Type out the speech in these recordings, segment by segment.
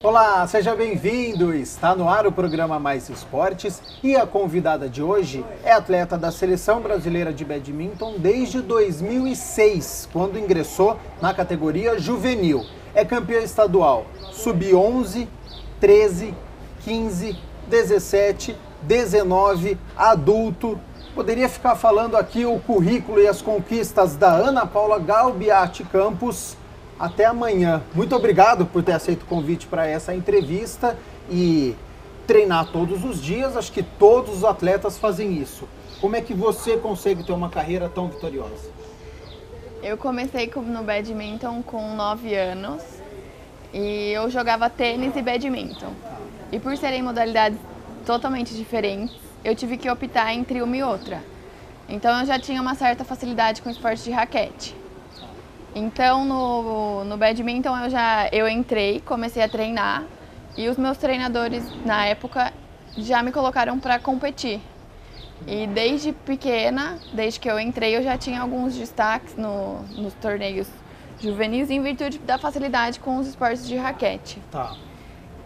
Olá, seja bem-vindo! Está no ar o programa Mais Esportes e a convidada de hoje é atleta da Seleção Brasileira de Badminton desde 2006, quando ingressou na categoria juvenil. É campeã estadual sub-11, 13, 15, 17, 19, adulto. Poderia ficar falando aqui o currículo e as conquistas da Ana Paula Galbiati Campos até amanhã. Muito obrigado por ter aceito o convite para essa entrevista e treinar todos os dias. Acho que todos os atletas fazem isso. Como é que você consegue ter uma carreira tão vitoriosa? Eu comecei no badminton com 9 anos e eu jogava tênis e badminton. E por serem modalidades totalmente diferentes, eu tive que optar entre uma e outra. Então eu já tinha uma certa facilidade com esporte de raquete. Então no badminton eu entrei, comecei a treinar e os meus treinadores na época já me colocaram para competir. E desde pequena, desde que eu entrei, eu já tinha alguns destaques nos torneios juvenis em virtude da facilidade com os esportes de raquete. Tá.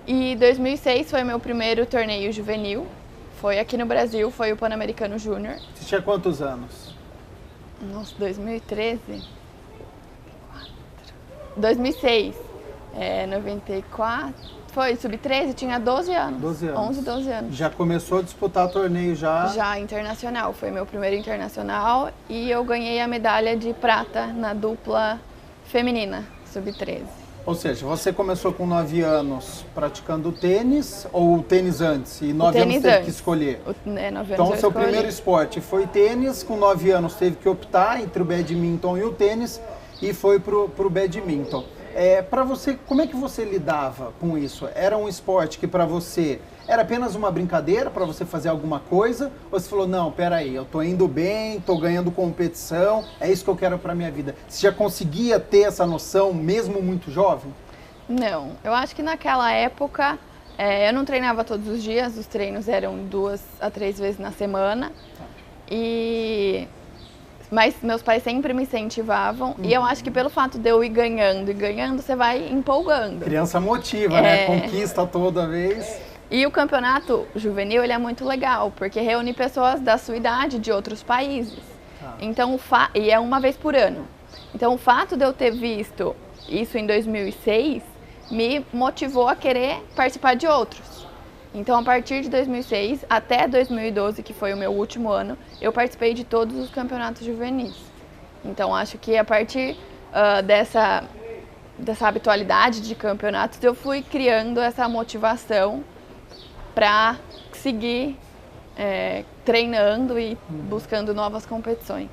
E 2006 foi meu primeiro torneio juvenil, foi aqui no Brasil, foi o Pan-Americano Júnior. Você tinha quantos anos? Nossa, 2013? 2006, 94, foi sub-13, tinha 12 anos. 12 anos. 11, 12 anos. Já começou a disputar torneio já? Já internacional, foi meu primeiro internacional e eu ganhei a medalha de prata na dupla feminina, sub-13. Ou seja, você começou com 9 anos praticando tênis ou o tênis antes? E 9 anos teve que escolher? 9 anos então, seu primeiro esporte foi tênis, com 9 anos teve que optar entre o badminton e o tênis e foi pro badminton. Para você, como é que você lidava com isso? Era um esporte que para você era apenas uma brincadeira, para você fazer alguma coisa? Ou você falou, não, peraí, eu tô indo bem, tô ganhando competição, é isso que eu quero para minha vida. Você já conseguia ter essa noção, mesmo muito jovem? Não, eu acho que naquela época eu não treinava todos os dias, os treinos eram 2 a 3 vezes na semana. Mas meus pais sempre me incentivavam e eu acho que pelo fato de eu ir ganhando, você vai empolgando. Criança motiva, né? Conquista toda vez. E o campeonato juvenil, ele é muito legal, porque reúne pessoas da sua idade, de outros países. Então, e é uma vez por ano. Então, o fato de eu ter visto isso em 2006 me motivou a querer participar de outros. Então, a partir de 2006 até 2012, que foi o meu último ano, eu participei de todos os campeonatos juvenis. Então, acho que a partir dessa habitualidade de campeonatos, eu fui criando essa motivação para seguir treinando e buscando novas competições.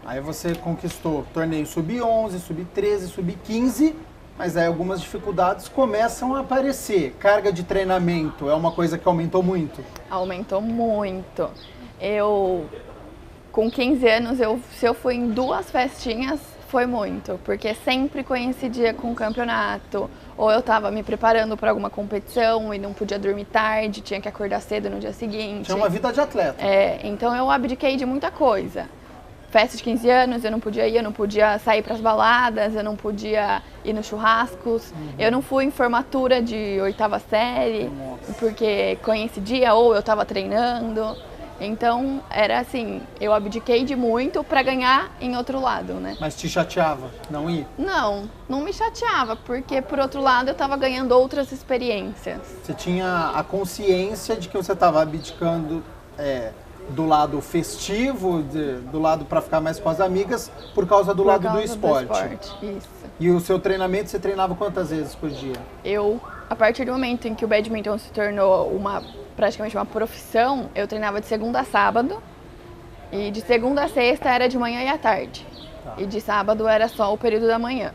Aí você conquistou torneio sub-11, sub-13, sub-15, mas aí algumas dificuldades começam a aparecer. Carga de treinamento é uma coisa que aumentou muito? Aumentou muito. Com 15 anos, se eu fui em 2 festinhas, foi muito, porque sempre coincidia com o campeonato, ou eu estava me preparando para alguma competição e não podia dormir tarde, tinha que acordar cedo no dia seguinte. Tinha uma vida de atleta. Então eu abdiquei de muita coisa. Festa de 15 anos, eu não podia ir, eu não podia sair para as baladas, eu não podia ir nos churrascos. Eu não fui em formatura de 8ª série, porque coincidia ou eu estava treinando. Então, era assim, eu abdiquei de muito para ganhar em outro lado, né? Mas te chateava não ir? Não me chateava, porque por outro lado eu estava ganhando outras experiências. Você tinha a consciência de que você estava abdicando do lado festivo, do lado para ficar mais com as amigas, por causa do lado do esporte. Isso. E o seu treinamento, você treinava quantas vezes por dia? A partir do momento em que o badminton se tornou praticamente uma profissão, eu treinava de segunda a sábado, e de segunda a sexta era de manhã e à tarde. E de sábado era só o período da manhã.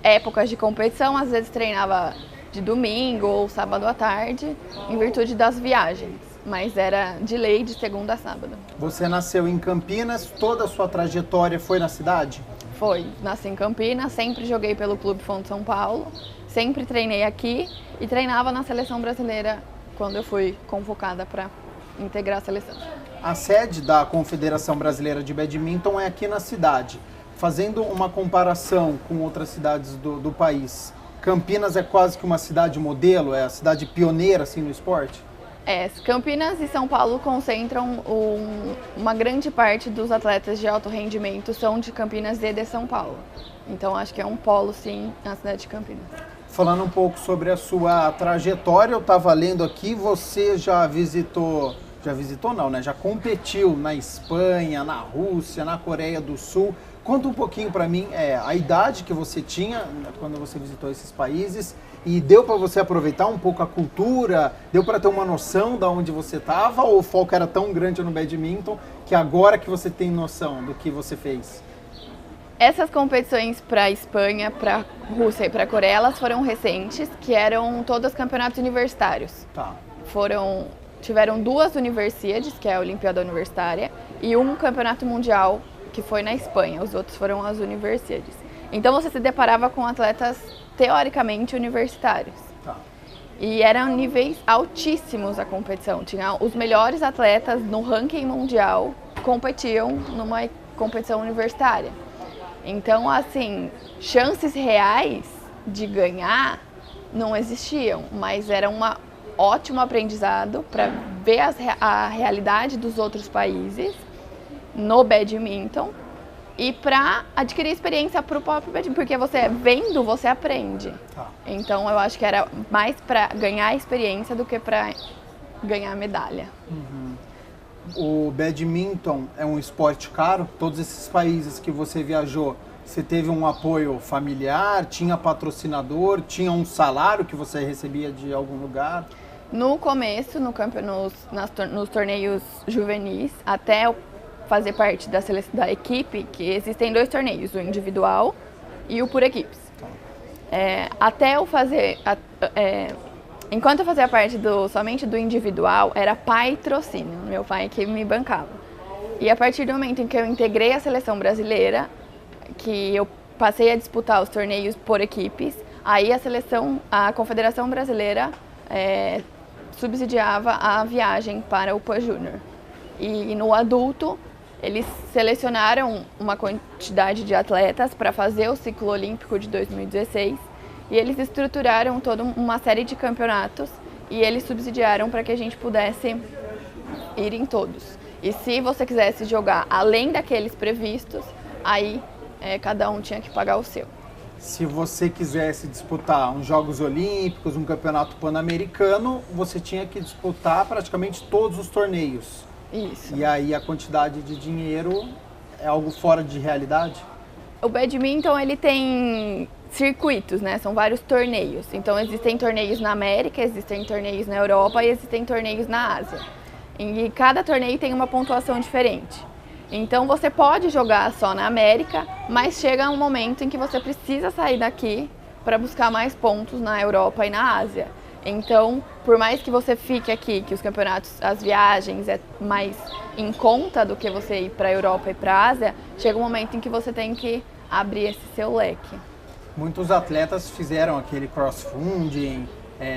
Épocas de competição, às vezes treinava de domingo ou sábado à tarde, em virtude das viagens. Mas era de lei de segunda a sábado. Você nasceu em Campinas, toda a sua trajetória foi na cidade? Foi, nasci em Campinas, sempre joguei pelo Clube Fonte São Paulo, sempre treinei aqui e treinava na seleção brasileira quando eu fui convocada para integrar a seleção. A sede da Confederação Brasileira de Badminton é aqui na cidade. Fazendo uma comparação com outras cidades do país, Campinas é quase que uma cidade modelo, é a cidade pioneira assim no esporte? Campinas e São Paulo concentram uma grande parte dos atletas de alto rendimento são de Campinas e de São Paulo. Então acho que é um polo, sim, na cidade de Campinas. Falando um pouco sobre a sua trajetória, eu estava lendo aqui, você já visitou não, né? Já competiu na Espanha, na Rússia, na Coreia do Sul. Conta um pouquinho para mim a idade que você tinha quando você visitou esses países e deu para você aproveitar um pouco a cultura, deu para ter uma noção de onde você estava ou o foco era tão grande no badminton que agora que você tem noção do que você fez? Essas competições para a Espanha, para a Rússia e para a Coreia, elas foram recentes, que eram todos campeonatos universitários. Tá. Tiveram 2 universidades, que é a Olimpíada Universitária, e um campeonato mundial, que foi na Espanha. Os outros foram as universidades. Então você se deparava com atletas teoricamente universitários. Tá. E eram níveis altíssimos a competição. Tinha os melhores atletas no ranking mundial competiam numa competição universitária. Então, assim, chances reais de ganhar não existiam, mas era um ótimo aprendizado para ver a realidade dos outros países no badminton e para adquirir experiência para o próprio badminton, porque você vendo, você aprende. Então, eu acho que era mais para ganhar experiência do que para ganhar medalha. O badminton é um esporte caro? Todos esses países que você viajou, você teve um apoio familiar, tinha patrocinador, tinha um salário que você recebia de algum lugar? No começo, nos torneios juvenis, até eu fazer parte da equipe, que existem 2 torneios, o individual e o por equipes. Até eu fazer... Enquanto eu fazia parte somente do individual, era patrocínio, meu pai que me bancava. E a partir do momento em que eu integrei a seleção brasileira, que eu passei a disputar os torneios por equipes, aí a Confederação Brasileira subsidiava a viagem para o PAN Júnior. E no adulto, eles selecionaram uma quantidade de atletas para fazer o ciclo olímpico de 2016, e eles estruturaram toda uma série de campeonatos e eles subsidiaram para que a gente pudesse ir em todos. E se você quisesse jogar além daqueles previstos, aí cada um tinha que pagar o seu. Se você quisesse disputar uns Jogos Olímpicos, um campeonato pan-americano, você tinha que disputar praticamente todos os torneios. Isso. E aí a quantidade de dinheiro é algo fora de realidade? O badminton, ele tem circuitos, né? São vários torneios. Então existem torneios na América, existem torneios na Europa e existem torneios na Ásia. E cada torneio tem uma pontuação diferente. Então você pode jogar só na América, mas chega um momento em que você precisa sair daqui para buscar mais pontos na Europa e na Ásia. Então, por mais que você fique aqui, que os campeonatos, as viagens é mais em conta do que você ir para a Europa e para a Ásia, chega um momento em que você tem que abrir esse seu leque. Muitos atletas fizeram aquele crossfunding,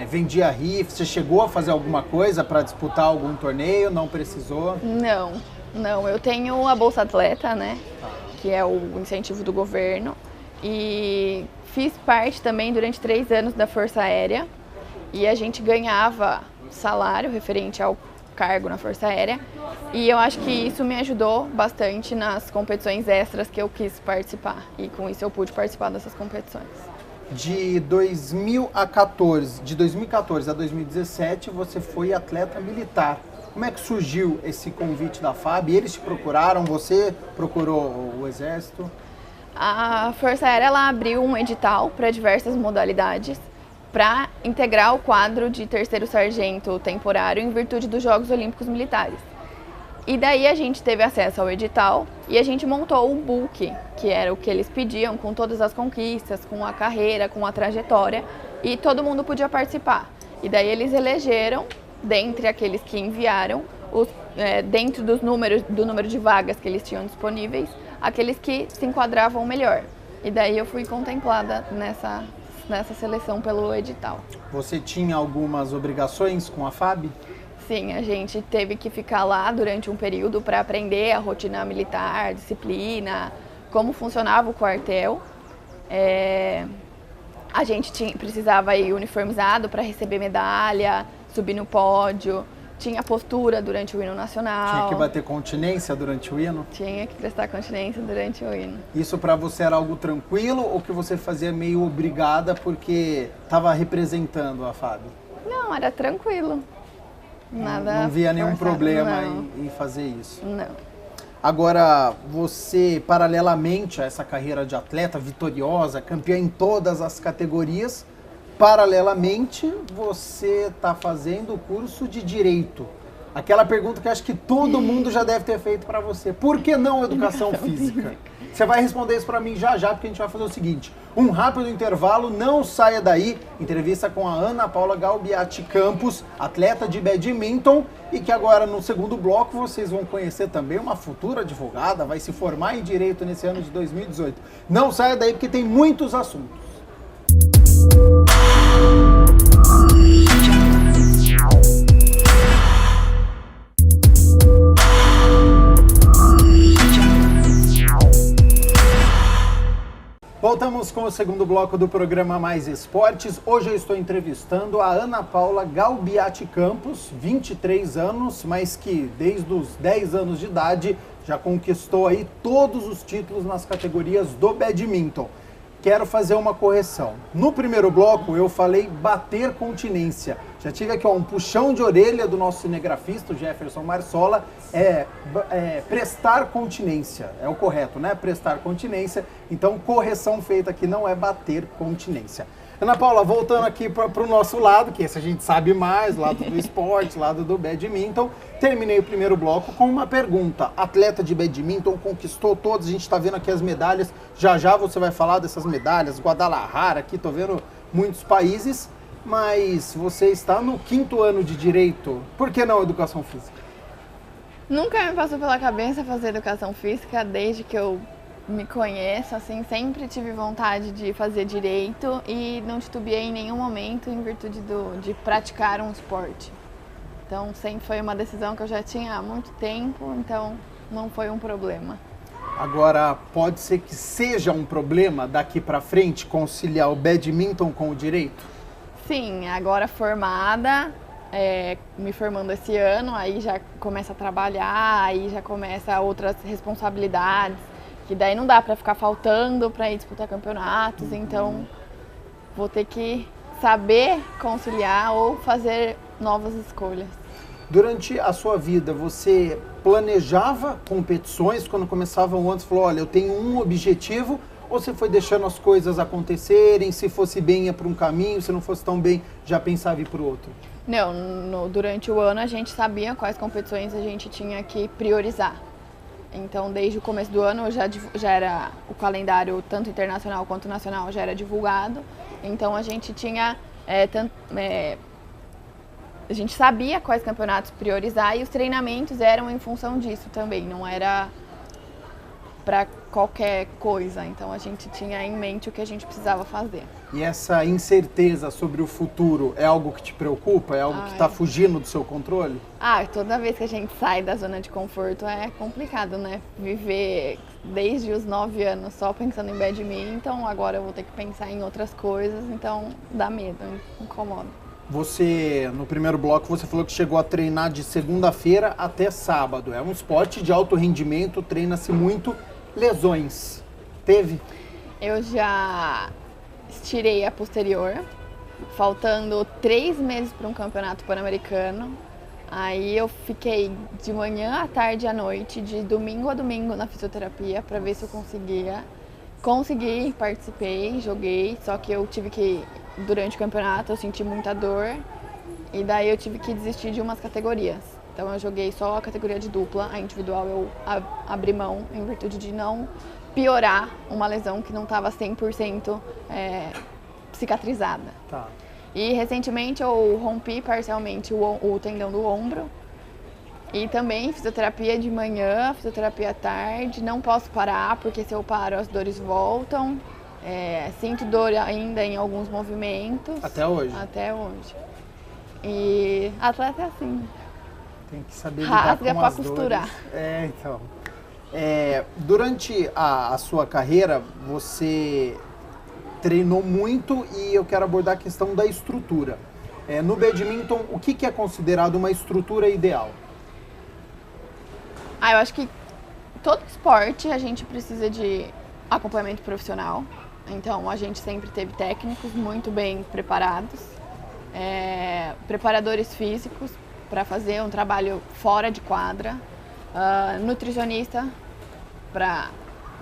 vendia rifa. Você chegou a fazer alguma coisa para disputar algum torneio? Não precisou? Não, eu tenho a Bolsa Atleta, né, que é o incentivo do governo, e fiz parte também durante 3 anos da Força Aérea, e a gente ganhava salário referente ao cargo na Força Aérea, e eu acho que isso me ajudou bastante nas competições extras que eu quis participar, e com isso eu pude participar dessas competições. De 2014 a 2017, você foi atleta militar. Como é que surgiu esse convite da FAB? Eles te procuraram, você procurou o Exército? A Força Aérea ela abriu um edital para diversas modalidades para integrar o quadro de terceiro sargento temporário em virtude dos Jogos Olímpicos Militares. E daí a gente teve acesso ao edital e a gente montou o book, que era o que eles pediam, com todas as conquistas, com a carreira, com a trajetória, e todo mundo podia participar. E daí eles elegeram, dentre aqueles que enviaram, dentro do número de vagas que eles tinham disponíveis, aqueles que se enquadravam melhor. E daí eu fui contemplada nessa seleção pelo edital. Você tinha algumas obrigações com a FAB? Sim, a gente teve que ficar lá durante um período para aprender a rotina militar, disciplina, como funcionava o quartel. A gente precisava ir uniformizado para receber medalha, subir no pódio, tinha postura durante o hino nacional. Tinha que bater continência durante o hino? Tinha que prestar continência durante o hino. Isso para você era algo tranquilo ou que você fazia meio obrigada porque estava representando a FAB? Não, era tranquilo. Nada. Não via nenhum forçado, problema não. em fazer isso? Não. Agora, você, paralelamente a essa carreira de atleta vitoriosa, campeã em todas as categorias, paralelamente você está fazendo o curso de Direito. Aquela pergunta que acho que todo mundo já deve ter feito para você. Por que não Educação Física? Você vai responder isso para mim já já, porque a gente vai fazer o seguinte. Um rápido intervalo, não saia daí. Entrevista com a Ana Paula Galbiati Campos, atleta de badminton, e que agora no segundo bloco vocês vão conhecer também uma futura advogada, vai se formar em Direito nesse ano de 2018. Não saia daí porque tem muitos assuntos. Voltamos com o segundo bloco do programa Mais Esportes. Hoje eu estou entrevistando a Ana Paula Galbiati Campos, 23 anos, mas que desde os 10 anos de idade já conquistou aí todos os títulos nas categorias do badminton. Quero fazer uma correção. No primeiro bloco eu falei bater continência. Já tive aqui um puxão de orelha do nosso cinegrafista, o Jefferson Marsola, prestar continência. É o correto, né? Prestar continência. Então, correção feita aqui, não é bater continência. Ana Paula, voltando aqui para o nosso lado, que esse a gente sabe mais, lado do esporte, lado do badminton. Terminei o primeiro bloco com uma pergunta. Atleta de badminton, conquistou todos, a gente está vendo aqui as medalhas. Já já você vai falar dessas medalhas, Guadalajara, aqui estou vendo muitos países. Mas você está no 5º ano de Direito, por que não Educação Física? Nunca me passou pela cabeça fazer Educação Física, desde que eu me conheço, assim, sempre tive vontade de fazer Direito e não titubeei em nenhum momento em virtude de praticar um esporte. Então sempre foi uma decisão que eu já tinha há muito tempo, então não foi um problema. Agora, pode ser que seja um problema daqui para frente conciliar o badminton com o Direito? Sim, agora formada, me formando esse ano, aí já começa a trabalhar, aí já começa outras responsabilidades, que daí não dá para ficar faltando para ir disputar campeonatos, então vou ter que saber conciliar ou fazer novas escolhas. Durante a sua vida, você planejava competições quando começava o ano? Você falou, olha, eu tenho um objetivo, ou você foi deixando as coisas acontecerem, se fosse bem ia para um caminho, se não fosse tão bem já pensava em ir para o outro? Não, durante o ano a gente sabia quais competições a gente tinha que priorizar. Então desde o começo do ano já era o calendário tanto internacional quanto nacional já era divulgado. Então a gente tinha, a gente sabia quais campeonatos priorizar e os treinamentos eram em função disso também, não era para qualquer coisa, então a gente tinha em mente o que a gente precisava fazer. E essa incerteza sobre o futuro é algo que te preocupa? É algo que está fugindo do seu controle? Toda vez que a gente sai da zona de conforto é complicado, né? Viver desde os 9 anos só pensando em badminton, agora eu vou ter que pensar em outras coisas, então dá medo, incomoda. Você, no primeiro bloco, você falou que chegou a treinar de segunda-feira até sábado. É um esporte de alto rendimento, treina-se muito. Lesões, teve? Eu já estirei a posterior, faltando 3 meses para um campeonato pan-americano. Aí eu fiquei de manhã à tarde à noite, de domingo a domingo na fisioterapia para ver se eu conseguia. Consegui, participei, joguei, só que eu tive que, durante o campeonato, eu senti muita dor e daí eu tive que desistir de umas categorias. Então eu joguei só a categoria de dupla, a individual eu abri mão em virtude de não piorar uma lesão que não estava 100% cicatrizada. Tá. E recentemente eu rompi parcialmente o tendão do ombro e também fisioterapia de manhã, fisioterapia à tarde, não posso parar porque se eu paro as dores voltam, sinto dor ainda em alguns movimentos. Até hoje? Até hoje. E atleta é assim. Tem que saber lidar com as costurar. Dores. Então. Durante a sua carreira, você treinou muito e eu quero abordar a questão da estrutura. No badminton, o que é considerado uma estrutura ideal? Eu acho que todo esporte a gente precisa de acompanhamento profissional. Então, a gente sempre teve técnicos muito bem preparados, preparadores físicos para fazer um trabalho fora de quadra, nutricionista para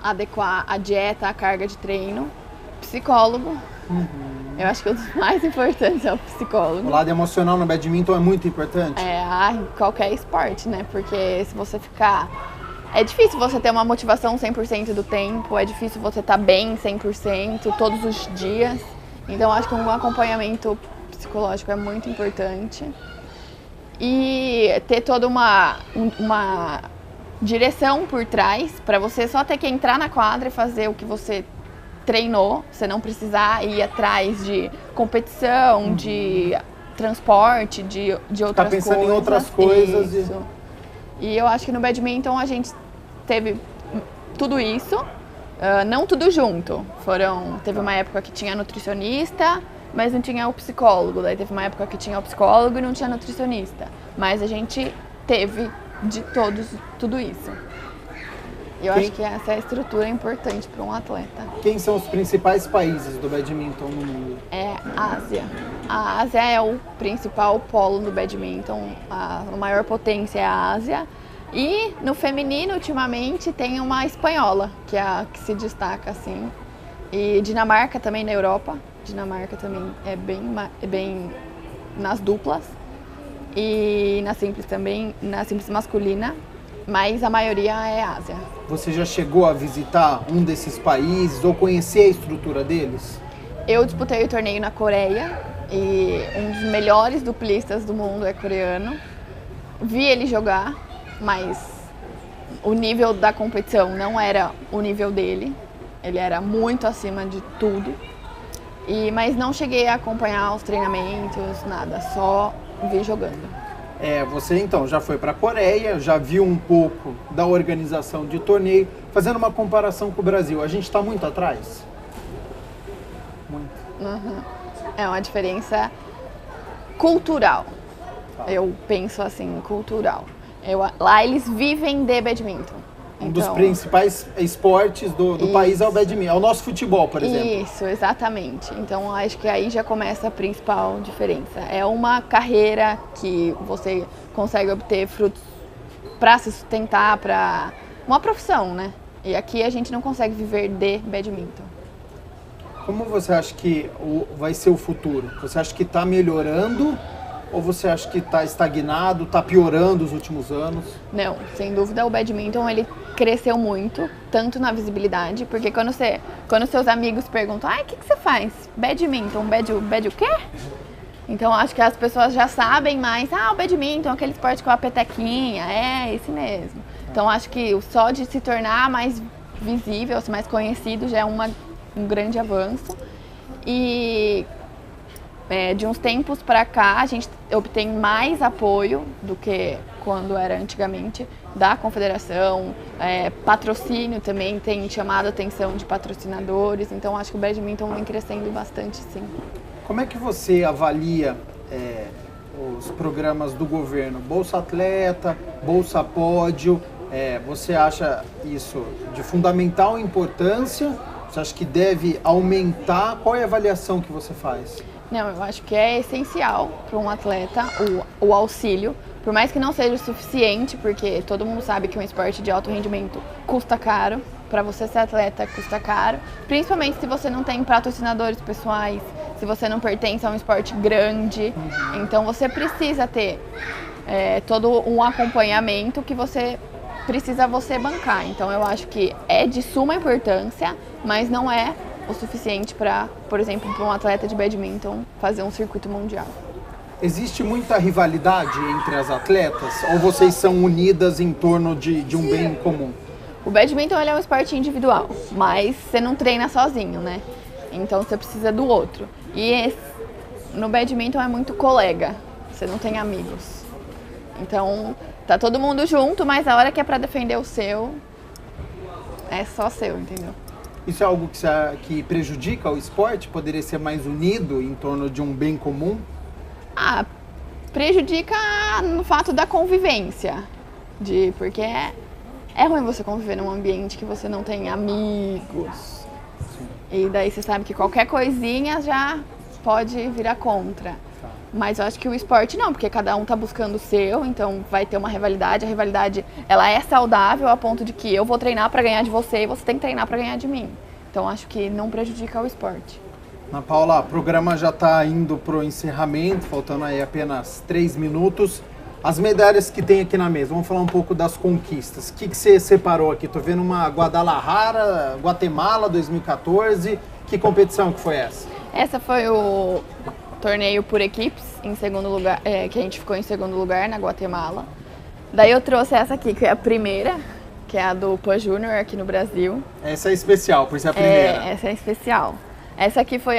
adequar a dieta, a carga de treino, psicólogo. Eu acho que um dos mais importantes é o psicólogo. O lado emocional no badminton é muito importante? Em qualquer esporte, né? Porque se você ficar... É difícil você ter uma motivação 100% do tempo, é difícil você estar bem 100% todos os dias. Então, acho que um acompanhamento psicológico é muito importante. E ter toda uma direção por trás, para você só ter que entrar na quadra e fazer o que você treinou, você não precisar ir atrás de competição, de transporte, de outras coisas. Tá pensando em outras coisas. Isso. E eu acho que no badminton a gente teve tudo isso, não tudo junto. Teve uma época que tinha nutricionista, mas não tinha o psicólogo. Daí teve uma época que tinha o psicólogo e não tinha nutricionista. Mas a gente teve de tudo isso. Eu acho que essa é a estrutura importante para um atleta. Quem são os principais países do badminton no mundo? É a Ásia. A Ásia é o principal polo do badminton. A maior potência é a Ásia. E no feminino, ultimamente, tem uma espanhola, que é a que se destaca, assim. E Dinamarca também na Europa. Dinamarca também é bem nas duplas. E na simples também, na simples masculina. Mas a maioria é Ásia. Você já chegou a visitar um desses países ou conhecer a estrutura deles? Eu disputei o torneio na Coreia e um dos melhores duplistas do mundo é coreano. Vi ele jogar, mas o nível da competição não era o nível dele. Ele era muito acima de tudo. Mas não cheguei a acompanhar os treinamentos, nada, só vi jogando. Você então já foi para a Coreia, já viu um pouco da organização de torneio, fazendo uma comparação com o Brasil. A gente está muito atrás? Muito. É uma diferença cultural. Eu penso assim, cultural. Lá eles vivem de badminton. Um dos principais esportes do país é o badminton, é o nosso futebol, por exemplo. Isso, exatamente. Então, acho que aí já começa a principal diferença. É uma carreira que você consegue obter frutos para se sustentar, para uma profissão, né? E aqui a gente não consegue viver de badminton. Como você acha que vai ser o futuro? Você acha que está melhorando ou você acha que está estagnado, está piorando os últimos anos? Não, sem dúvida o badminton ele cresceu muito, tanto na visibilidade, porque quando seus amigos perguntam, o que você faz? Badminton, bad o quê? Então acho que as pessoas já sabem mais, o badminton, aquele esporte com a petequinha, esse mesmo. Então acho que só de se tornar mais visível, mais conhecido já é um grande avanço. E de uns tempos para cá, a gente obtém mais apoio do que quando era antigamente da confederação, patrocínio também tem chamado a atenção de patrocinadores, então acho que o badminton vem crescendo bastante, sim. Como é que você avalia os programas do governo? Bolsa Atleta, Bolsa Pódio, você acha isso de fundamental importância? Você acha que deve aumentar? Qual é a avaliação que você faz? Não, eu acho que é essencial para um atleta o auxílio, por mais que não seja o suficiente, porque todo mundo sabe que um esporte de alto rendimento custa caro. Para você ser atleta custa caro, principalmente se você não tem patrocinadores pessoais, se você não pertence a um esporte grande. Então você precisa ter todo um acompanhamento que você precisa bancar. Então eu acho que é de suma importância, mas não é o suficiente para, por exemplo, para um atleta de badminton fazer um circuito mundial. Existe muita rivalidade entre as atletas ou vocês são unidas em torno de um bem comum? O badminton ele é um esporte individual, mas você não treina sozinho, né? Então você precisa do outro. E no badminton é muito colega, você não tem amigos. Então tá todo mundo junto, mas a hora que é para defender o seu, é só seu, entendeu? Isso é algo que prejudica o esporte? Poderia ser mais unido em torno de um bem comum? Prejudica no fato da convivência. Porque é ruim você conviver num ambiente que você não tem amigos. Sim. E daí você sabe que qualquer coisinha já pode virar contra. Tá. Mas eu acho que o esporte não, porque cada um tá buscando o seu, então vai ter uma rivalidade. A rivalidade, ela é saudável a ponto de que eu vou treinar para ganhar de você e você tem que treinar para ganhar de mim. Então acho que não prejudica o esporte. Ana Paula, o programa já está indo para o encerramento, faltando aí apenas 3 minutos. As medalhas que tem aqui na mesa, vamos falar um pouco das conquistas. O que você separou aqui? Estou vendo uma Guadalajara, Guatemala 2014. Que competição que foi essa? Essa foi o torneio por equipes, em segundo lugar, que a gente ficou em segundo lugar na Guatemala. Daí eu trouxe essa aqui, que é a primeira, que é a do Pan Júnior aqui no Brasil. Essa é especial, por ser a primeira. Essa é especial. Essa aqui foi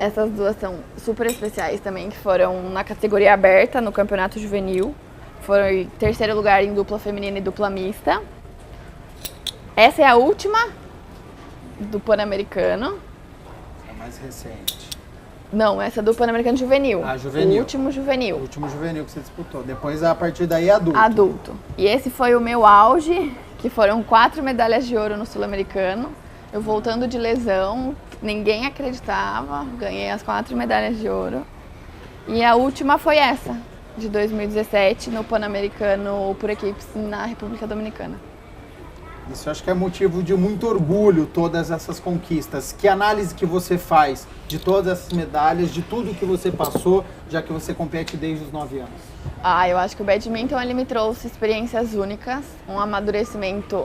essas duas são super especiais também, que foram na categoria aberta, no campeonato juvenil. Foram em terceiro lugar em dupla feminina e dupla mista. Essa é a última do Pan-Americano. É mais recente. Não, essa é do Pan-Americano juvenil. Juvenil. O último juvenil. O último juvenil que você disputou. Depois, a partir daí, adulto. Adulto. E esse foi o meu auge, que foram 4 medalhas de ouro no Sul-Americano. Eu voltando de lesão, ninguém acreditava, ganhei as 4 medalhas de ouro. E a última foi essa, de 2017, no Pan-Americano por equipes na República Dominicana. Isso eu acho que é motivo de muito orgulho, todas essas conquistas. Que análise que você faz de todas essas medalhas, de tudo que você passou, já que você compete desde os 9 anos? Eu acho que o badminton ele me trouxe experiências únicas, um amadurecimento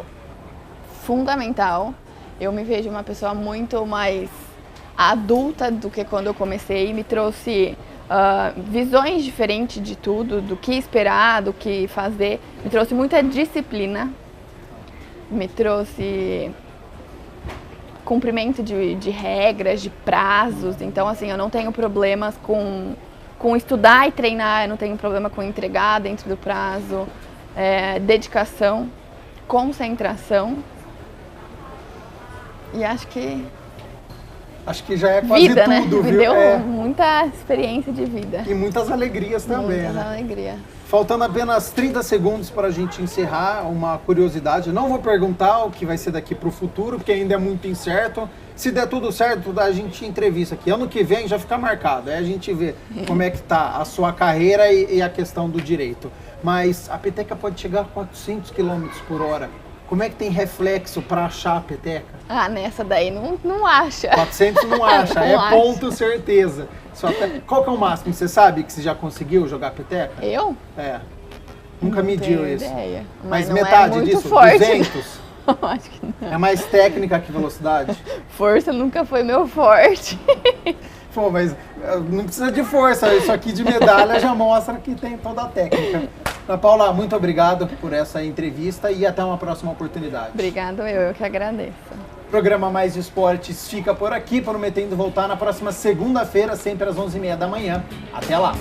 fundamental. Eu me vejo uma pessoa muito mais adulta do que quando eu comecei, me trouxe visões diferentes de tudo, do que esperar, do que fazer, me trouxe muita disciplina, me trouxe cumprimento de regras, de prazos. Então, assim, eu não tenho problemas com estudar e treinar, eu não tenho problema com entregar dentro do prazo, dedicação, concentração. E acho que já é quase vida, tudo, né? viu? Me deu muita experiência de vida. E muitas alegrias também, Muitas né? alegrias. Faltando apenas 30 segundos para a gente encerrar, uma curiosidade. Não vou perguntar o que vai ser daqui para o futuro, porque ainda é muito incerto. Se der tudo certo, a gente entrevista aqui. Ano que vem já fica marcado. Aí a gente vê como é que tá a sua carreira e a questão do direito. Mas a peteca pode chegar a 400 km por hora. Como é que tem reflexo para achar a peteca? Nessa daí não acha. 400 não acha, Não é acha. ponto certeza. Qual que é o máximo? Você sabe que você já conseguiu jogar peteca? Eu? Nunca Não mediu tenho isso. ideia. Mas não metade é muito disso? forte. 200? Acho que não. É mais técnica que velocidade? Força nunca foi meu forte. Pô, mas não precisa de força, isso aqui de medalha já mostra que tem toda a técnica. Ana Paula, muito obrigado por essa entrevista e até uma próxima oportunidade. Obrigado, eu que agradeço. O programa Mais Esportes fica por aqui, prometendo voltar na próxima segunda-feira, sempre às 11h30 da manhã. Até lá!